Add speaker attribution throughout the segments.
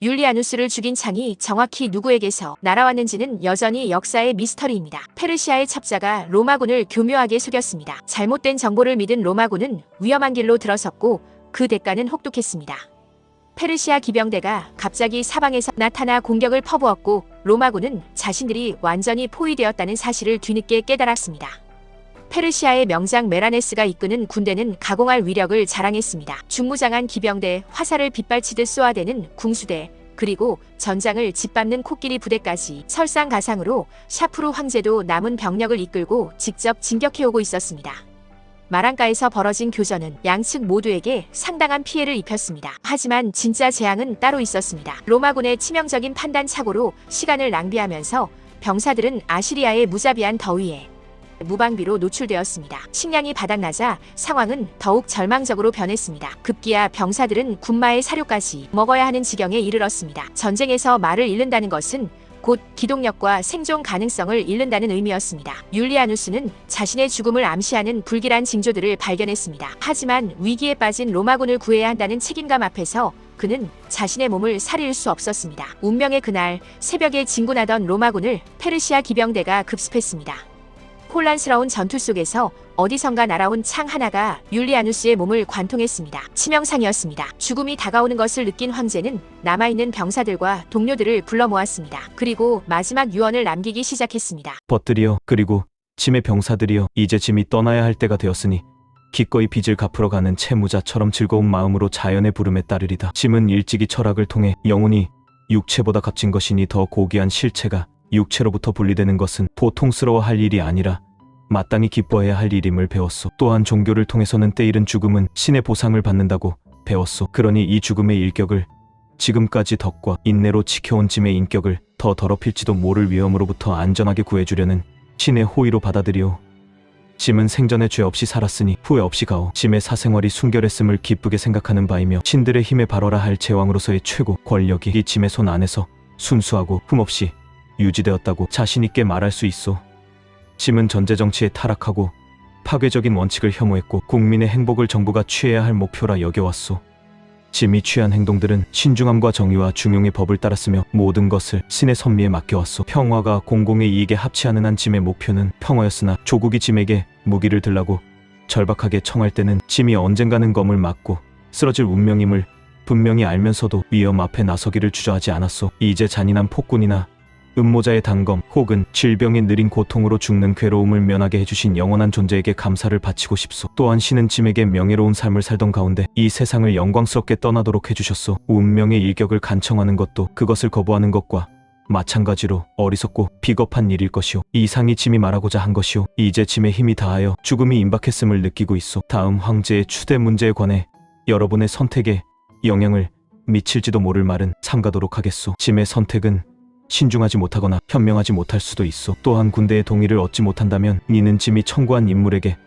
Speaker 1: 율리아누스를 죽인 창이 정확히 누구에게서 날아왔는지는 여전히 역사의 미스터리입니다. 페르시아의 첩자가 로마군을 교묘하게 속였습니다. 잘못된 정보를 믿은 로마군은 위험한 길로 들어섰고 그 대가는 혹독했습니다. 페르시아 기병대가 갑자기 사방에서 나타나 공격을 퍼부었고 로마군은 자신들이 완전히 포위되었다는 사실을 뒤늦게 깨달았습니다. 페르시아의 명장 메라네스가 이끄는 군대는 가공할 위력을 자랑했습니다. 중무장한 기병대, 화살을 빗발치듯 쏘아대는 궁수대, 그리고 전장을 짓밟는 코끼리 부대까지 설상가상으로 샤프루 황제도 남은 병력을 이끌고 직접 진격해오고 있었습니다. 마랑가에서 벌어진 교전은 양측 모두에게 상당한 피해를 입혔습니다. 하지만 진짜 재앙은 따로 있었습니다. 로마군의 치명적인 판단 착오로 시간을 낭비하면서 병사들은 아시리아의 무자비한 더위에 무방비로 노출되었습니다. 식량이 바닥나자 상황은 더욱 절망적으로 변했습니다. 급기야 병사들은 군마의 사료까지 먹어야 하는 지경에 이르렀습니다. 전쟁에서 말을 잃는다는 것은 곧 기동력과 생존 가능성을 잃는다는 의미였습니다. 율리아누스는 자신의 죽음을 암시하는 불길한 징조들을 발견했습니다. 하지만 위기에 빠진 로마군을 구해야 한다는 책임감 앞에서 그는 자신의 몸을 사릴 수 없었습니다. 운명의 그날 새벽에 진군하던 로마군을 페르시아 기병대가 급습했습니다. 혼란스러운 전투 속에서 어디선가 날아온 창 하나가 율리아누스의 몸을 관통했습니다. 치명상이었습니다. 죽음이 다가오는 것을 느낀 황제는 남아있는 병사들과 동료들을 불러 모았습니다. 그리고 마지막 유언을 남기기 시작했습니다.
Speaker 2: 벗들이여, 그리고 짐의 병사들이여, 이제 짐이 떠나야 할 때가 되었으니 기꺼이 빚을 갚으러 가는 채무자처럼 즐거운 마음으로 자연의 부름에 따르리다. 짐은 일찍이 철학을 통해 영혼이 육체보다 값진 것이니 더 고귀한 실체가 육체로부터 분리되는 것은 보통스러워할 일이 아니라 마땅히 기뻐해야 할 일임을 배웠소. 또한 종교를 통해서는 때이른 죽음은 신의 보상을 받는다고 배웠소. 그러니 이 죽음의 일격을 지금까지 덕과 인내로 지켜온 짐의 인격을 더 더럽힐지도 모를 위험으로부터 안전하게 구해주려는 신의 호의로 받아들이오. 짐은 생전에 죄 없이 살았으니 후회 없이 가오. 짐의 사생활이 순결했음을 기쁘게 생각하는 바이며 신들의 힘에 발월하 할 제왕으로서의 최고 권력이 이 짐의 손 안에서 순수하고 흠없이 유지되었다고 자신 있게 말할 수 있소. 짐은 전제 정치에 타락하고 파괴적인 원칙을 혐오했고 국민의 행복을 정부가 취해야 할 목표라 여겨왔소. 짐이 취한 행동들은 신중함과 정의와 중용의 법을 따랐으며 모든 것을 신의 섭리에 맡겨왔소. 평화가 공공의 이익에 합치하는 한 짐의 목표는 평화였으나 조국이 짐에게 무기를 들라고 절박하게 청할 때는 짐이 언젠가는 검을 맞고 쓰러질 운명임을 분명히 알면서도 위험 앞에 나서기를 주저하지 않았소. 이제 잔인한 폭군이나 음모자의 단검 혹은 질병의 느린 고통으로 죽는 괴로움을 면하게 해주신 영원한 존재에게 감사를 바치고 싶소. 또한 신은 짐에게 명예로운 삶을 살던 가운데 이 세상을 영광스럽게 떠나도록 해주셨소. 운명의 일격을 간청하는 것도 그것을 거부하는 것과 마찬가지로 어리석고 비겁한 일일 것이오. 이상이 짐이 말하고자 한 것이오. 이제 짐의 힘이 다하여 죽음이 임박했음을 느끼고 있소. 다음 황제의 추대 문제에 관해 여러분의 선택에 영향을 미칠지도 모를 말은 삼가도록 하겠소. 짐의 선택은 신중하지 못하거나 현명하지 못할 수도 있소. 또한 군대의 동의를 얻지 못한다면 니는 짐이 청구한 인물에게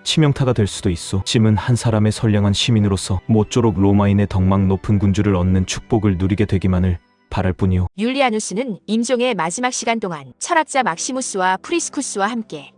Speaker 2: 치명타가 될 수도 있소. 짐은 한 사람의 선량한 시민으로서 모쪼록 로마인의 덕망 높은 군주를 얻는 축복을 누리게 되기만을 바랄 뿐이오.
Speaker 1: 율리아누스는 임종의 마지막 시간 동안 철학자 막시무스와 프리스쿠스와 함께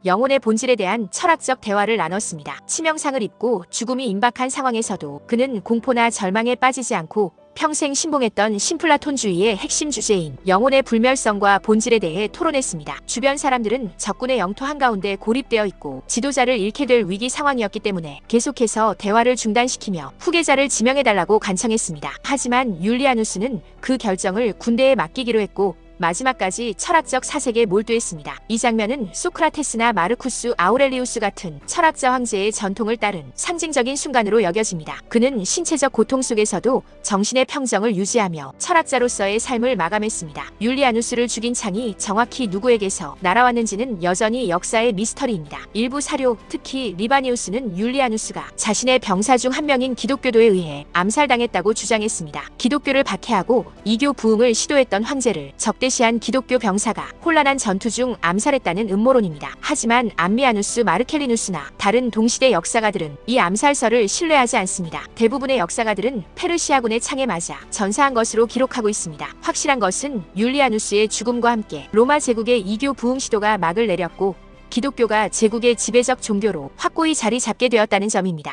Speaker 1: 영혼의 본질에 대한 철학적 대화를 나눴습니다. 치명상을 입고 죽음이 임박한 상황에서도 그는 공포나 절망에 빠지지 않고 평생 신봉했던 신플라톤주의의 핵심 주제인 영혼의 불멸성과 본질에 대해 토론했습니다. 주변 사람들은 적군의 영토 한가운데 고립되어 있고 지도자를 잃게 될 위기 상황이었기 때문에 계속해서 대화를 중단시키며 후계자를 지명해달라고 간청했습니다. 하지만 율리아누스는 그 결정을 군대에 맡기기로 했고 마지막까지 철학적 사색에 몰두했습니다. 이 장면은 소크라테스나 마르쿠스 아우렐리우스 같은 철학자 황제의 전통을 따른 상징적인 순간으로 여겨집니다. 그는 신체적 고통 속에서도 정신의 평정을 유지하며 철학자로서의 삶을 마감했습니다. 율리아누스를 죽인 창이 정확히 누구에게서 날아왔는지는 여전히 역사의 미스터리입니다. 일부 사료, 특히 리바니우스는 율리아누스가 자신의 병사 중 한 명인 기독교도에 의해 암살당했다고 주장했습니다. 기독교를 박해하고 이교 부흥을 시도했던 황제를 적대시한 기독교 병사가 혼란한 전투 중 암살했다는 음모론입니다. 하지만 암미아누스 마르켈리누스나 다른 동시대 역사가들은 이 암살설을 신뢰하지 않습니다. 대부분의 역사가들은 페르시아군의 창에 맞아 전사한 것으로 기록하고 있습니다. 확실한 것은 율리아누스의 죽음과 함께 로마 제국의 이교 부흥 시도가 막을 내렸고 기독교가 제국의 지배적 종교로 확고히 자리 잡게 되었다는 점입니다.